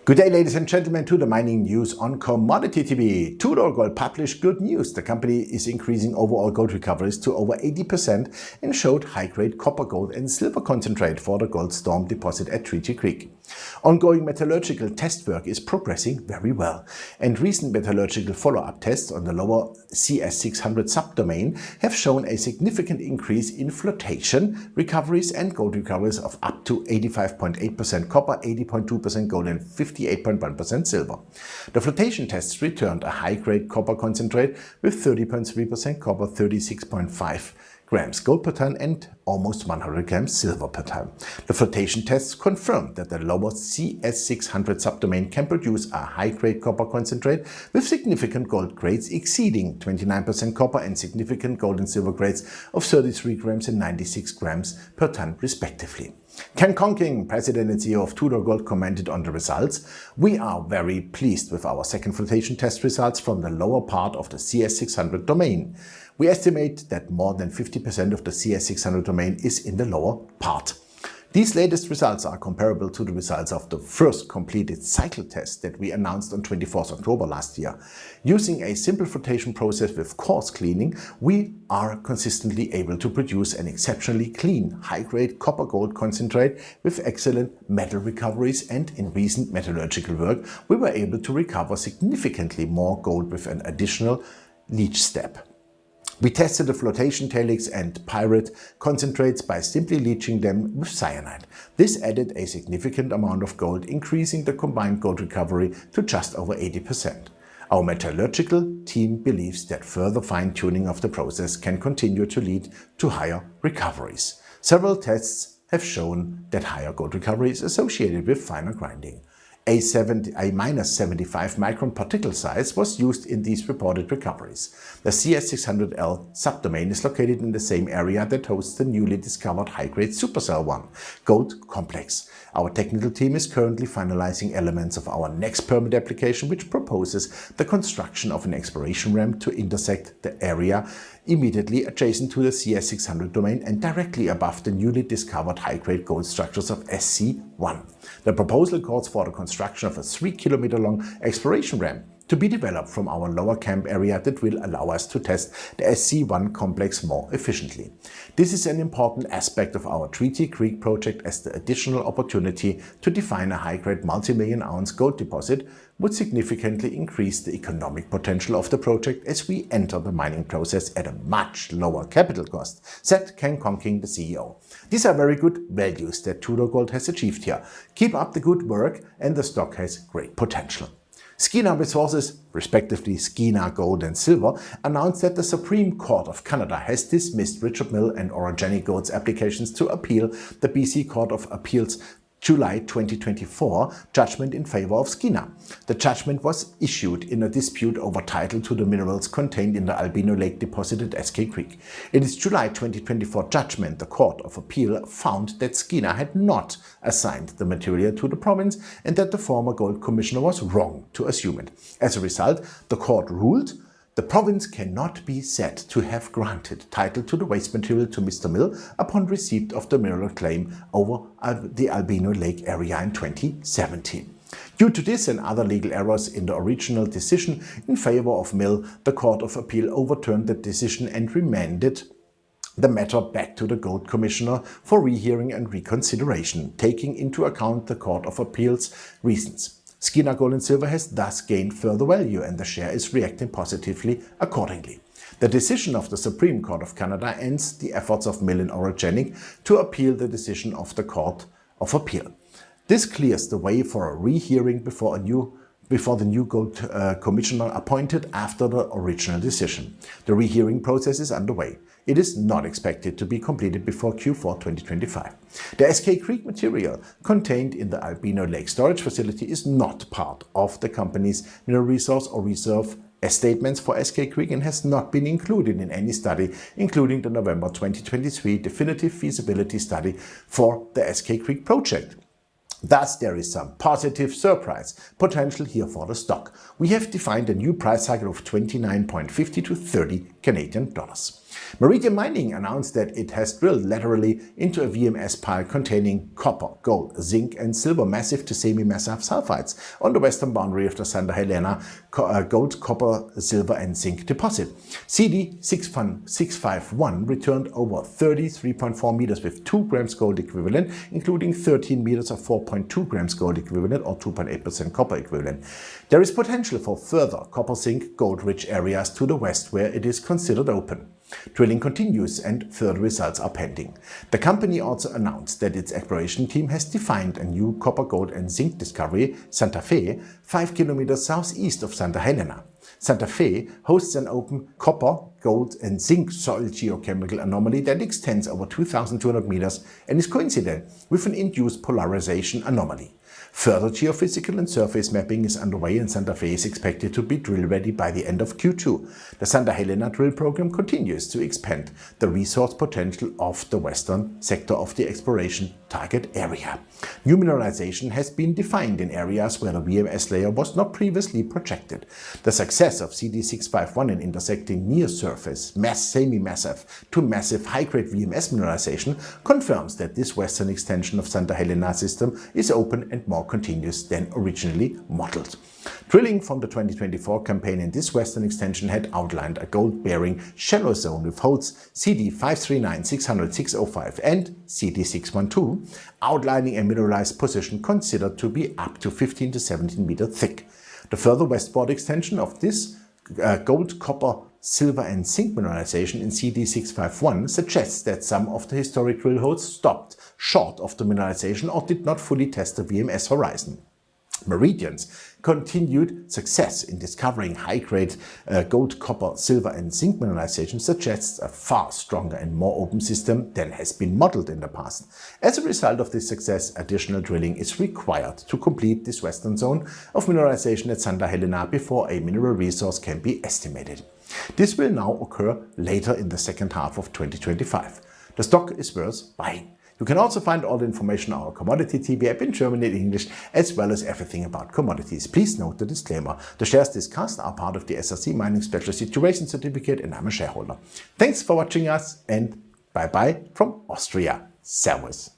Good day, ladies and gentlemen, to the mining news on Commodity TV. Tudor Gold published good news. The company is increasing overall gold recoveries to over 80% and showed high-grade copper, gold and silver concentrate for the Goldstorm deposit at Treaty Creek. Ongoing metallurgical test work is progressing very well, and recent metallurgical follow-up tests on the lower CS600 subdomain have shown a significant increase in flotation recoveries and gold recoveries of up to 85.8% copper, 80.2% gold and 58.1% silver. The flotation tests returned a high-grade copper concentrate with 30.3% copper, 36.5 grams gold per ton and almost 100 grams silver per ton. The flotation tests confirmed that the lower CS600 subdomain can produce a high-grade copper concentrate with significant gold grades exceeding 29% copper and significant gold and silver grades of 33 grams and 96 grams per ton respectively. Ken Conking, President and CEO of Tudor Gold, commented on the results. "We are very pleased with our second flotation test results from the lower part of the CS600 domain. We estimate that more than 50% of the CS600 domain is in the lower part. These latest results are comparable to the results of the first completed cycle test that we announced on 24th October last year. Using a simple flotation process with coarse cleaning, we are consistently able to produce an exceptionally clean, high-grade copper-gold concentrate with excellent metal recoveries, and in recent metallurgical work, we were able to recover significantly more gold with an additional leach step. We tested the flotation tailings and pyrite concentrates by simply leaching them with cyanide. This added a significant amount of gold, increasing the combined gold recovery to just over 80%. Our metallurgical team believes that further fine-tuning of the process can continue to lead to higher recoveries. Several tests have shown that higher gold recovery is associated with finer grinding. A minus 75 micron particle size was used in these reported recoveries. The CS600L subdomain is located in the same area that hosts the newly discovered high-grade Supercell 1 gold complex. Our technical team is currently finalizing elements of our next permit application, which proposes the construction of an exploration ramp to intersect the area immediately adjacent to the CS600 domain and directly above the newly discovered high-grade gold structures of SC1. The proposal calls for the construction of a 3-kilometer long exploration ramp to be developed from our lower camp area that will allow us to test the SC1 complex more efficiently. This is an important aspect of our Treaty Creek project, as the additional opportunity to define a high-grade multi-million-ounce gold deposit would significantly increase the economic potential of the project as we enter the mining process at a much lower capital cost, said Ken Conking, the CEO. These are very good values that Tudor Gold has achieved here. Keep up the good work and the stock has great potential." Skeena Resources, respectively Skeena Gold and Silver, announced that the Supreme Court of Canada has dismissed Richard Mill and Orogenic Gold's applications to appeal the BC Court of Appeal's July 2024 judgment in favor of Skeena. The judgment was issued in a dispute over title to the minerals contained in the Albino Lake deposit at SK Creek. In its July 2024 judgment, the Court of Appeal found that Skeena had not assigned the material to the province and that the former gold commissioner was wrong to assume it. As a result, the court ruled the province cannot be said to have granted title to the waste material to Mr. Mill upon receipt of the mineral claim over the Albino Lake area in 2017. Due to this and other legal errors in the original decision in favor of Mill, the Court of Appeal overturned the decision and remanded the matter back to the Gold Commissioner for rehearing and reconsideration, taking into account the Court of Appeal's reasons. Skeena Gold and Silver has thus gained further value, and the share is reacting positively accordingly. The decision of the Supreme Court of Canada ends the efforts of Mill and Orogenic to appeal the decision of the Court of Appeal. This clears the way for a rehearing before the new Gold Commissioner appointed after the original decision. The rehearing process is underway. It is not expected to be completed before Q4 2025. The SK Creek material contained in the Albino Lake storage facility is not part of the company's mineral resource or reserve statements for SK Creek and has not been included in any study, including the November 2023 definitive feasibility study for the SK Creek project. Thus, there is some positive surprise potential here for the stock. We have defined a new price cycle of $29.50 to $30 Canadian. Meridian Mining announced that it has drilled laterally into a VMS pile containing copper, gold, zinc and silver massive to semi-massive sulphides on the western boundary of the Santa Helena gold, copper, silver and zinc deposit. CD651 returned over 33.4 meters with 2 grams gold equivalent, including 13 meters of 4.2 grams gold equivalent or 2.8% copper equivalent. There is potential for further copper, zinc, gold-rich areas to the west where it is considered open. Drilling continues and further results are pending. The company also announced that its exploration team has defined a new copper, gold and zinc discovery, Santa Fe, 5 kilometers southeast of Santa Helena. Santa Fe hosts an open copper, gold and zinc soil geochemical anomaly that extends over 2,200 meters and is coincident with an induced polarization anomaly. Further geophysical and surface mapping is underway and Santa Fe is expected to be drill ready by the end of Q2. The Santa Helena drill program continues to expand the resource potential of the western sector of the exploration target area. New mineralization has been defined in areas where the VMS layer was not previously projected. The success of CD651 in intersecting near-surface, semi-massive to massive high-grade VMS mineralization confirms that this western extension of Santa Helena system is open and more continuous than originally modeled. Drilling from the 2024 campaign in this western extension had outlined a gold-bearing shallow zone with holes CD539, 600, 605 and CD612, outlining a mineralized position considered to be up to 15 to 17 meters thick. The further westward extension of this gold, copper, silver and zinc mineralization in CD651 suggests that some of the historic drill holes stopped short of the mineralization or did not fully test the VMS horizon. Meridian's continued success in discovering high-grade gold, copper, silver and zinc mineralization suggests a far stronger and more open system than has been modeled in the past. As a result of this success, additional drilling is required to complete this western zone of mineralization at Santa Helena before a mineral resource can be estimated. This will now occur later in the second half of 2025. The stock is worth buying. You can also find all the information on our Commodity TV app in German and English, as well as everything about commodities. Please note the disclaimer. The shares discussed are part of the SRC Mining Special Situation Certificate and I'm a shareholder. Thanks for watching us and bye-bye from Austria. Servus.